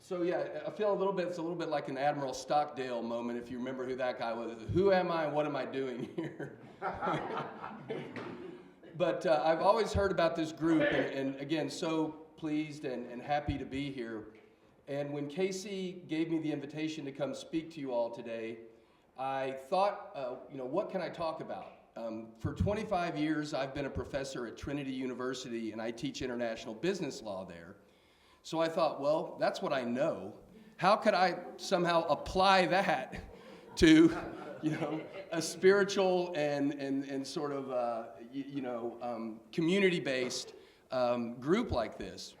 So yeah, I feel it's a little bit like an Admiral Stockdale moment, if you remember who that guy was. Who am I and what am I doing here? But I've always heard about this group, and again, so pleased and happy to be here. And when Casey gave me the invitation to come speak to you all today, I thought, what can I talk about? For 25 years, I've been a professor at Trinity University, and I teach international business law there. So I thought, well, that's what I know. How could I somehow apply that to, a spiritual and sort of, community-based group like this?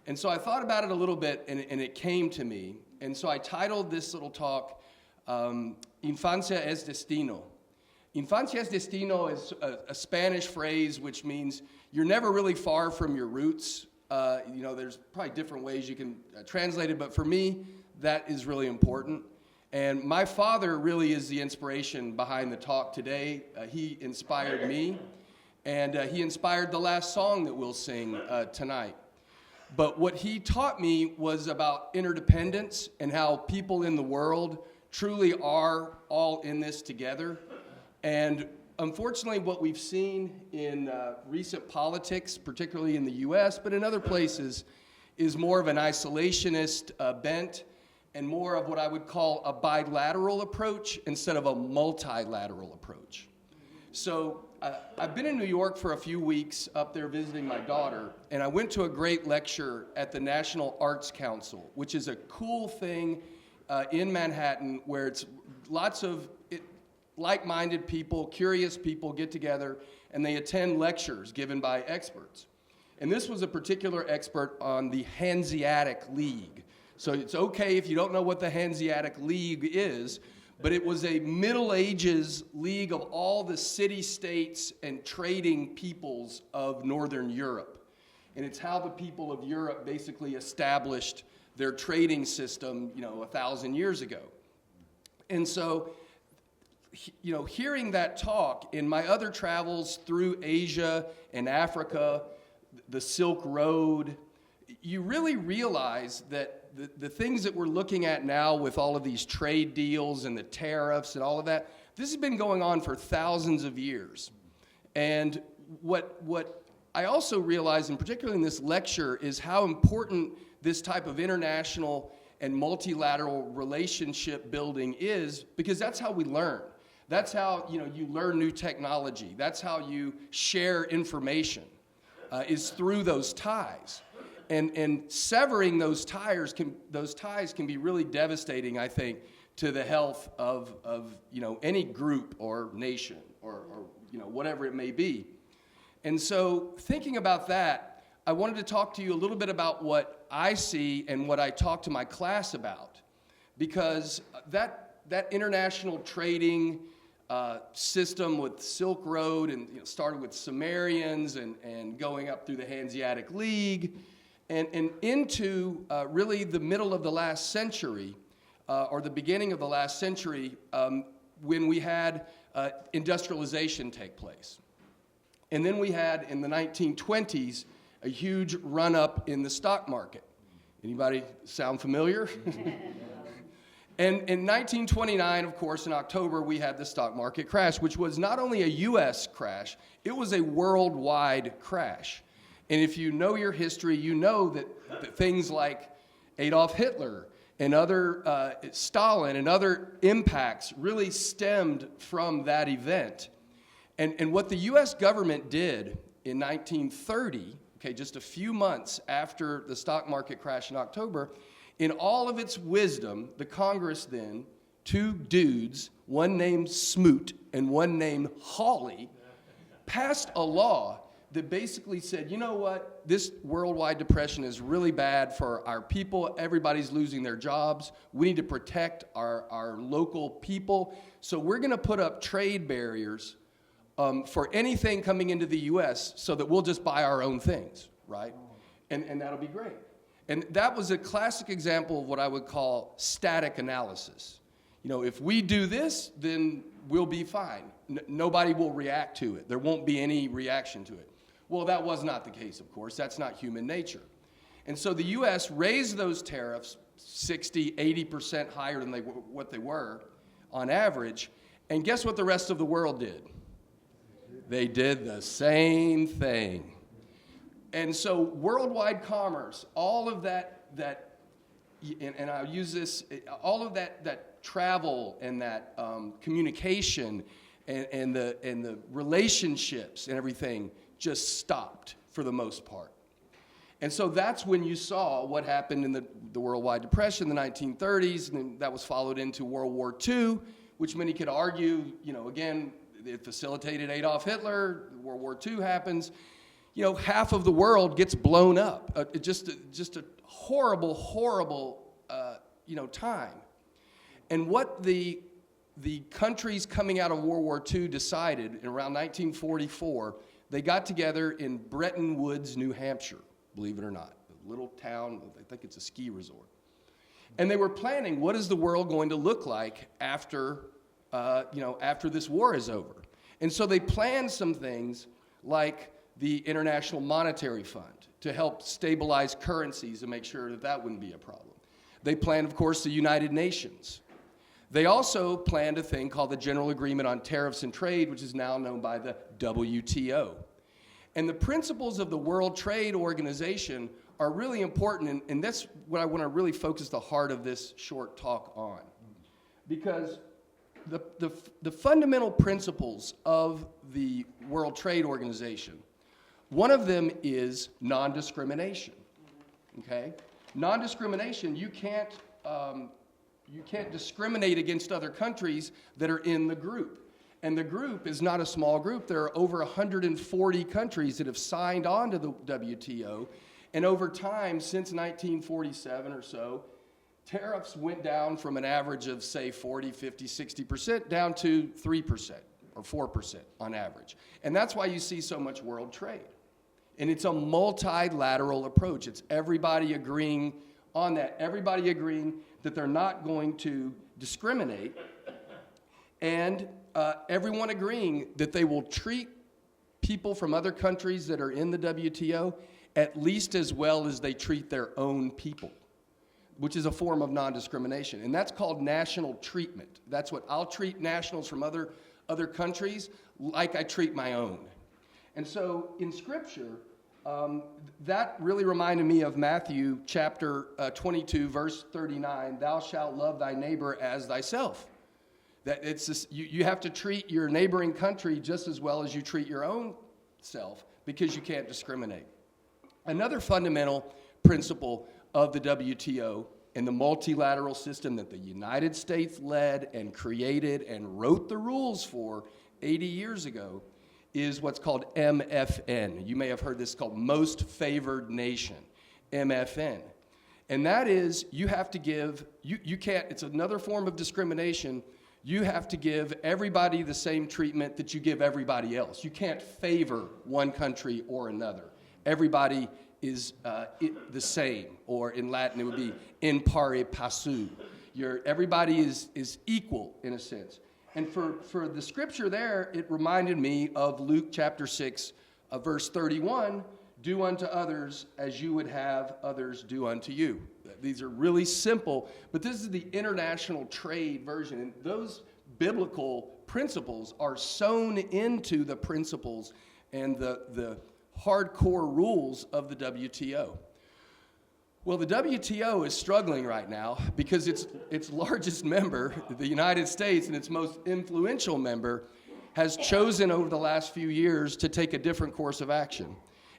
And so I thought about it a little bit, and it came to me. And so I titled this little talk, Infancia es Destino. Infancia es Destino is a Spanish phrase which means you're never really far from your roots. There's probably different ways you can translate it, but for me, that is really important. And my father really is the inspiration behind the talk today. He inspired me, and he inspired the last song that we'll sing tonight. But what he taught me was about interdependence and how people in the world truly are all in this together. And unfortunately, what we've seen in recent politics, particularly in the U.S., but in other places, is more of an isolationist bent and more of what I would call a bilateral approach instead of a multilateral approach. So I've been in New York for a few weeks up there visiting my daughter, and I went to a great lecture at the National Arts Council, which is a cool thing in Manhattan where it's lots of like-minded people, curious people get together, and they attend lectures given by experts. And this was a particular expert on the Hanseatic League. So it's okay if you don't know what the Hanseatic League is, but it was a Middle Ages league of all the city-states and trading peoples of Northern Europe. And it's how the people of Europe basically established their trading system, 1,000 years ago. And so, hearing that talk in my other travels through Asia and Africa, the Silk Road, you really realize that the things that we're looking at now with all of these trade deals and the tariffs and all of that, this has been going on for thousands of years. And what I also realized, and particularly in this lecture, is how important this type of international and multilateral relationship building is, because that's how we learn. That's how you learn new technology. That's how you share information, is through those ties. And severing those ties can be really devastating, I think, to the health of any group or nation or whatever it may be. And so thinking about that, I wanted to talk to you a little bit about what I see and what I talk to my class about, because that international trading system with Silk Road and started with Sumerians and going up through the Hanseatic League and into really the middle of the last century or the beginning of the last century when we had industrialization take place. And then we had in the 1920s a huge run-up in the stock market. Anybody sound familiar? And in 1929, of course, in October, we had the stock market crash, which was not only a U.S. crash, it was a worldwide crash. And if you know your history, you know that things like Adolf Hitler and other Stalin and other impacts really stemmed from that event. And what the U.S. government did in 1930, just a few months after the stock market crash in October, in all of its wisdom, the Congress then, two dudes, one named Smoot and one named Hawley, passed a law that basically said, you know what, this worldwide depression is really bad for our people. Everybody's losing their jobs. We need to protect our local people. So we're going to put up trade barriers for anything coming into the U.S. so that we'll just buy our own things, right? And that'll be great. And that was a classic example of what I would call static analysis. If we do this, then we'll be fine. Nobody will react to it. There won't be any reaction to it. Well, that was not the case, of course. That's not human nature. And so the U.S. raised those tariffs 60, 80% higher than what they were on average. And guess what the rest of the world did? They did the same thing. And so worldwide commerce, all of that and I'll use this, all of that travel and that communication and the relationships and everything just stopped for the most part. And so that's when you saw what happened in the worldwide depression in the 1930s, and that was followed into World War II, which many could argue, again, it facilitated Adolf Hitler. World War II happens. Half of the world gets blown up. Just a horrible, horrible, time. And what the countries coming out of World War II decided in around 1944, they got together in Bretton Woods, New Hampshire, believe it or not, a little town. I think it's a ski resort. And they were planning, what is the world going to look like after this war is over? And so they planned some things like the International Monetary Fund to help stabilize currencies and make sure that wouldn't be a problem. They planned, of course, the United Nations. They also planned a thing called the General Agreement on Tariffs and Trade, which is now known by the WTO. And the principles of the World Trade Organization are really important, and that's what I want to really focus the heart of this short talk on. Because the fundamental principles of the World Trade Organization, one of them is non-discrimination, okay? Non-discrimination, you can't discriminate against other countries that are in the group. And the group is not a small group. There are over 140 countries that have signed on to the WTO. And over time, since 1947 or so, tariffs went down from an average of, say, 40, 50, 60% down to 3% or 4% on average. And that's why you see so much world trade. And it's a multilateral approach. It's everybody agreeing on that, everybody agreeing that they're not going to discriminate, and everyone agreeing that they will treat people from other countries that are in the WTO at least as well as they treat their own people, which is a form of non-discrimination. And that's called national treatment. That's what I'll treat nationals from other countries like I treat my own. And so in Scripture, that really reminded me of Matthew chapter 22, verse 39, thou shalt love thy neighbor as thyself. That it's just, you have to treat your neighboring country just as well as you treat your own self, because you can't discriminate. Another fundamental principle of the WTO and the multilateral system that the United States led and created and wrote the rules for 80 years ago is what's called MFN. You may have heard this called Most Favored Nation, MFN. And that is, you have to give, you can't, it's another form of discrimination. You have to give everybody the same treatment that you give everybody else. You can't favor one country or another. Everybody is the same, or in Latin it would be in pari passu. Everybody is equal in a sense. And for the scripture there, it reminded me of Luke chapter 6, verse 31, do unto others as you would have others do unto you. These are really simple, but this is the international trade version. And those biblical principles are sewn into the principles and the hardcore rules of the WTO. Well, the WTO is struggling right now because its largest member, the United States, and its most influential member, has chosen over the last few years to take a different course of action,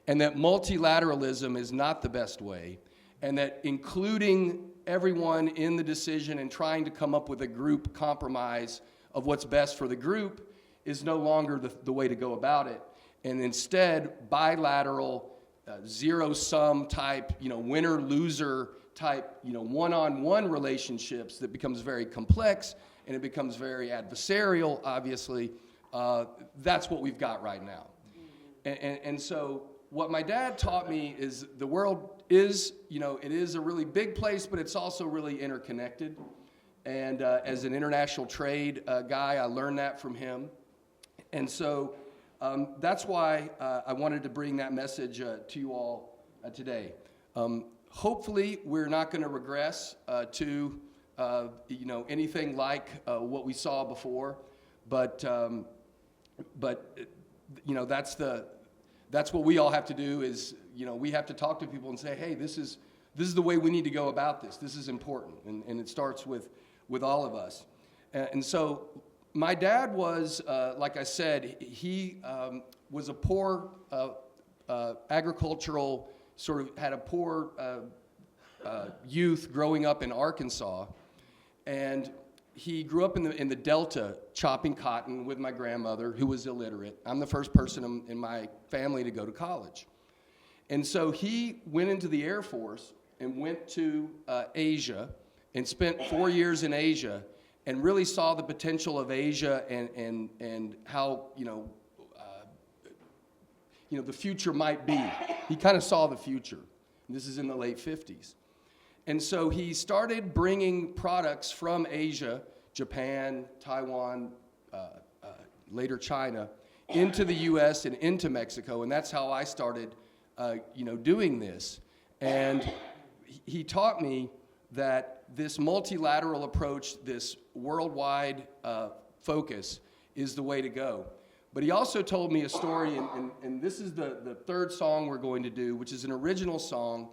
and that multilateralism is not the best way, and that including everyone in the decision and trying to come up with a group compromise of what's best for the group is no longer the way to go about it. And instead, bilateral, zero-sum type, winner-loser type, one-on-one relationships that becomes very complex and it becomes very adversarial, obviously. That's what we've got right now. And so what my dad taught me is the world is, it is a really big place, but it's also really interconnected. And as an international trade guy, I learned that from him. And so that's why I wanted to bring that message to you all today. hopefully we're not going to regress to anything like what we saw before, but that's what we all have to do is, we have to talk to people and say, hey, this is the way we need to go about this. This is important, and it starts with all of us. And so my dad was, like I said, he was a poor agricultural, sort of had a poor youth growing up in Arkansas, and he grew up in the Delta chopping cotton with my grandmother, who was illiterate. I'm the first person in my family to go to college. And so he went into the Air Force and went to Asia and spent 4 years in Asia and really saw the potential of Asia and how, the future might be. He kind of saw the future. This is in the late 50s. And so he started bringing products from Asia, Japan, Taiwan, later China, into the U.S. and into Mexico. And that's how I started, doing this. And he taught me that this multilateral approach, this worldwide focus, is the way to go. But he also told me a story, and this is the third song we're going to do, which is an original song.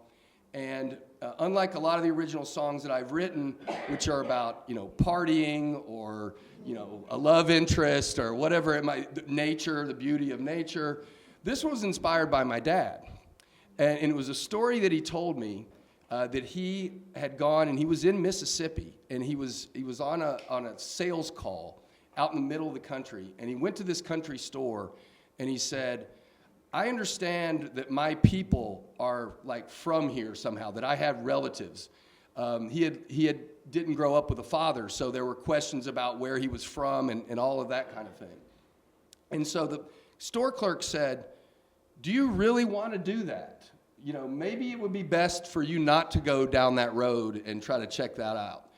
And unlike a lot of the original songs that I've written, which are about, partying or, a love interest or whatever it might, nature, the beauty of nature, this one was inspired by my dad. And it was a story that he told me that he had gone, and he was in Mississippi, and he was on a sales call out in the middle of the country, and he went to this country store, and he said, I understand that my people are like from here somehow, that I have relatives. He didn't grow up with a father, so there were questions about where he was from and all of that kind of thing. And so the store clerk said, do you really want to do that? Maybe it would be best for you not to go down that road and try to check that out.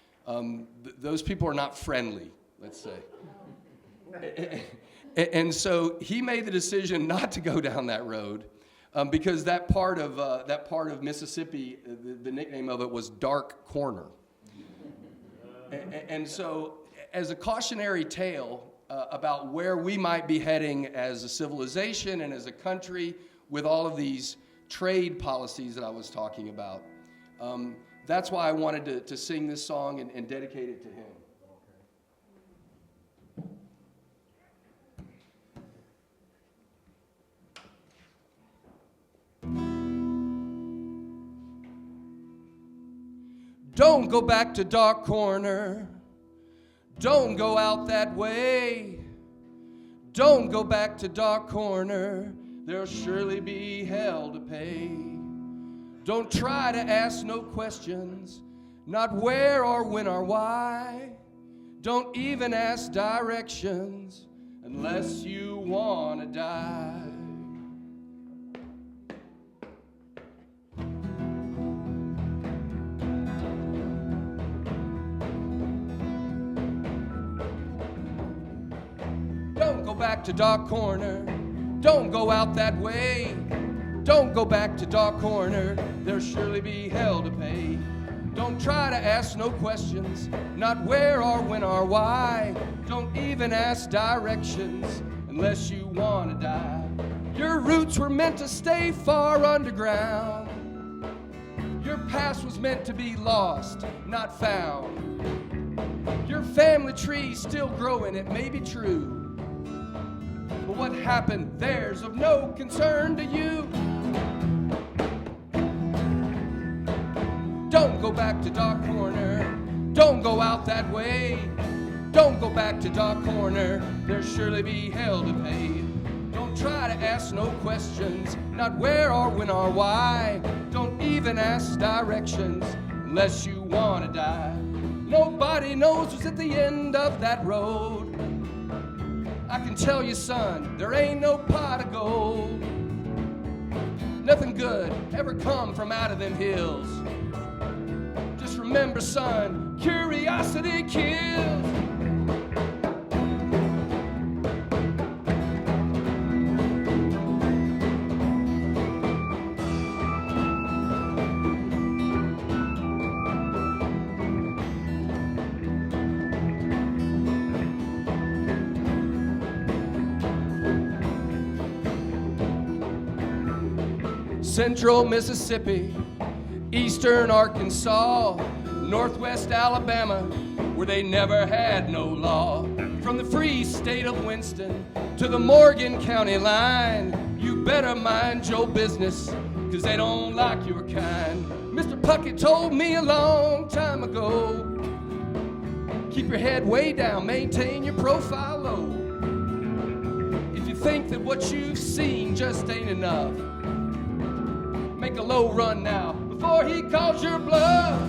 Those people are not friendly, let's say. And so he made the decision not to go down that road because that part of Mississippi, the nickname of it was Dark Corner. And so as a cautionary tale about where we might be heading as a civilization and as a country with all of these trade policies that I was talking about, that's why I wanted to sing this song and dedicate it to him. Don't go back to Dark Corner. Don't go out that way. Don't go back to Dark Corner. There'll surely be hell to pay. Don't try to ask no questions, not where or when or why. Don't even ask directions unless you want to die. Don't go back to Dark Corner. Don't go out that way. Don't go back to Dark Corner. There'll surely be hell to pay. Don't try to ask no questions, not where or when or why. Don't even ask directions unless you want to die. Your roots were meant to stay far underground. Your past was meant to be lost, not found. Your family tree's still growing, it may be true. But what happened there's of no concern to you. Don't go back to Dark Corner. Don't go out that way. Don't go back to Dark Corner. There'll surely be hell to pay. Don't try to ask no questions, not where or when or why. Don't even ask directions unless you want to die. Nobody knows what's at the end of that road. I can tell you, son, there ain't no pot of gold. Nothing good ever come from out of them hills. Just remember, son, curiosity kills. Central Mississippi, Eastern Arkansas, Northwest Alabama, where they never had no law. From the free state of Winston to the Morgan County line, you better mind your business, 'cause they don't like your kind. Mr. Puckett told me a long time ago, keep your head way down, maintain your profile low. If you think that what you've seen just ain't enough, make a low run now before he calls your bluff.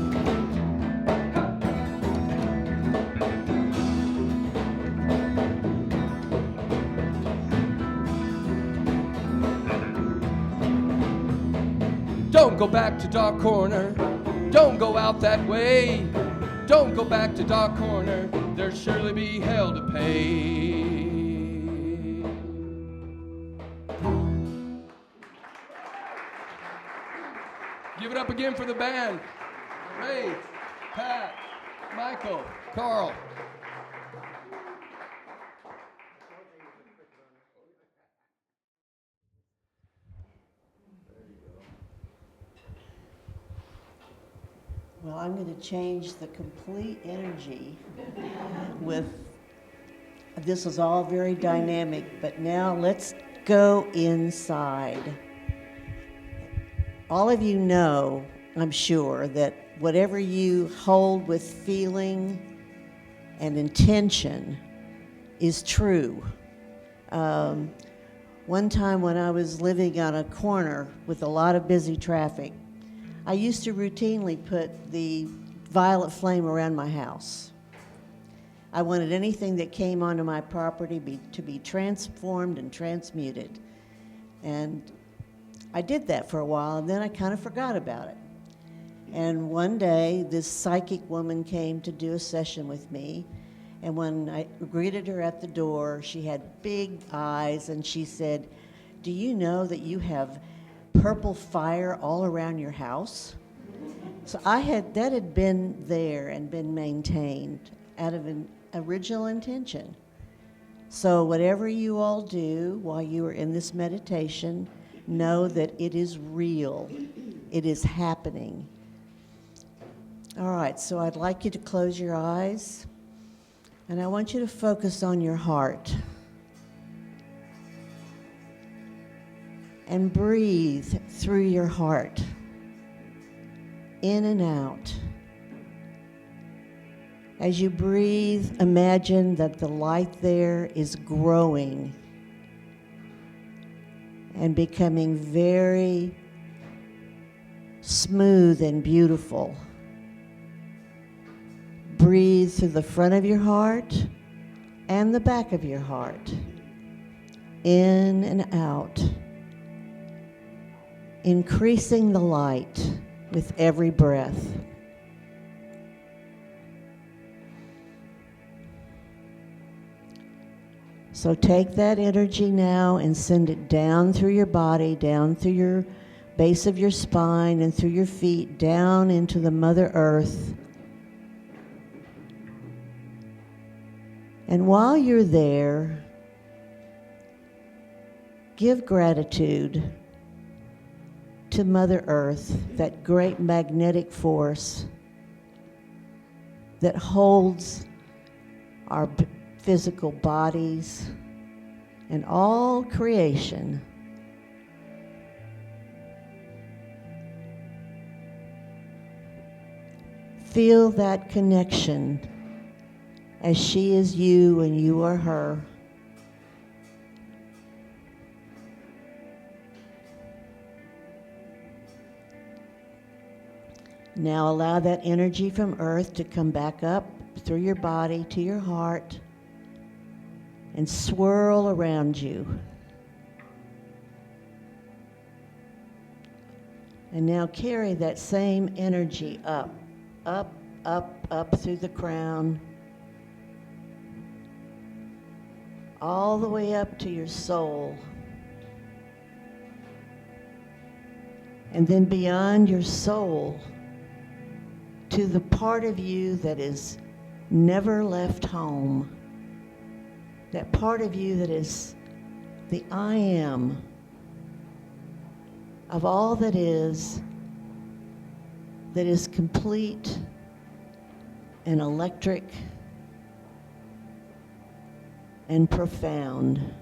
Don't go back to Dark Corner, don't go out that way. Don't go back to Dark Corner, there'll surely be hell to pay. Give it up again for the band. Ray, Pat, Michael, Carl. Well, I'm going to change the complete energy with, this is all very dynamic, but now let's go inside. All of you know, I'm sure, that whatever you hold with feeling and intention is true. One time when I was living on a corner with a lot of busy traffic, I used to routinely put the violet flame around my house. I wanted anything that came onto my property to be transformed and transmuted. And I did that for a while, and then I kind of forgot about it. And one day, this psychic woman came to do a session with me, and when I greeted her at the door, she had big eyes, and she said, "Do you know that you have purple fire all around your house?" So that had been there and been maintained out of an original intention. So whatever you all do while you are in this meditation, know that it is real. It is happening. All right, so I'd like you to close your eyes, and I want you to focus on your heart. And breathe through your heart, in and out. As you breathe, imagine that the light there is growing and becoming very smooth and beautiful. Breathe through the front of your heart and the back of your heart, in and out, increasing the light with every breath. So take that energy now and send it down through your body, down through your base of your spine and through your feet, down into the Mother Earth. And while you're there, give gratitude to Mother Earth, that great magnetic force that holds our physical bodies and all creation. Feel that connection as she is you and you are her. Now allow that energy from Earth to come back up through your body to your heart and swirl around you. And now carry that same energy up, up, up, up through the crown, all the way up to your soul. And then beyond your soul, to the part of you that is never left home, that part of you that is the I am, of all that is complete and electric and profound.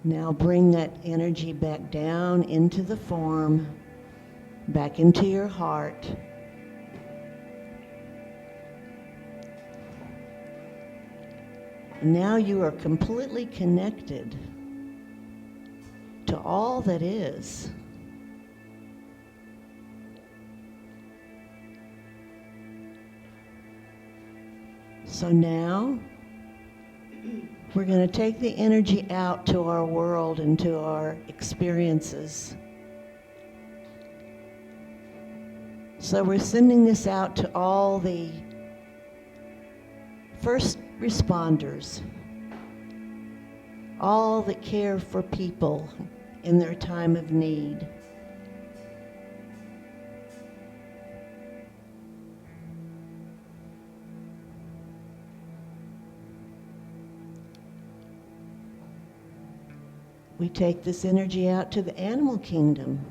Now bring that energy back down into the form, back into your heart. And now you are completely connected to all that is. So now we're going to take the energy out to our world and to our experiences. So we're sending this out to all the first responders, all that care for people in their time of need. We take this energy out to the animal kingdom.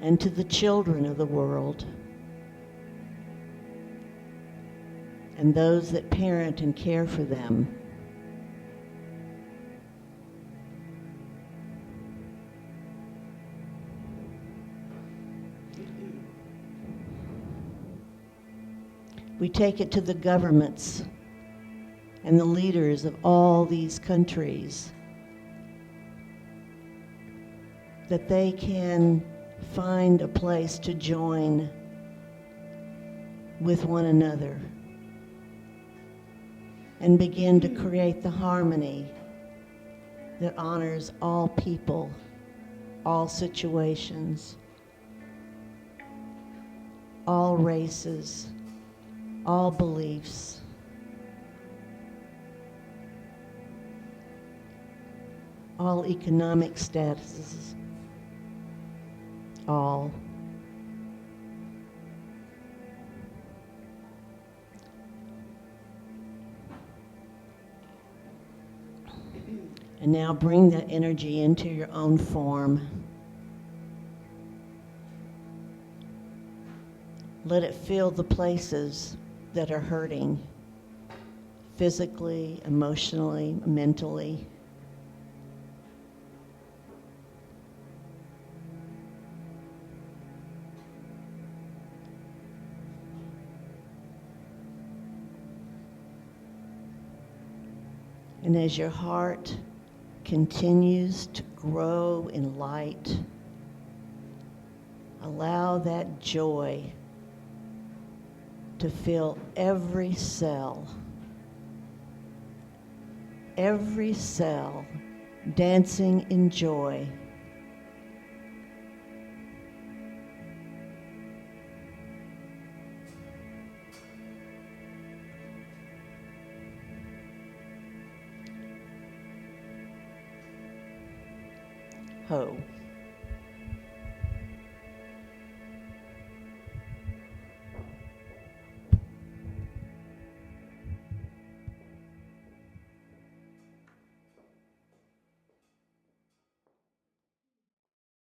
And to the children of the world. And those that parent and care for them. We take it to the governments and the leaders of all these countries, that they can find a place to join with one another and begin to create the harmony that honors all people, all situations, all races, all beliefs. All economic statuses, all. And now bring that energy into your own form. Let it fill the places that are hurting, physically, emotionally, mentally. And as your heart continues to grow in light, allow that joy to fill every cell dancing in joy. Ho.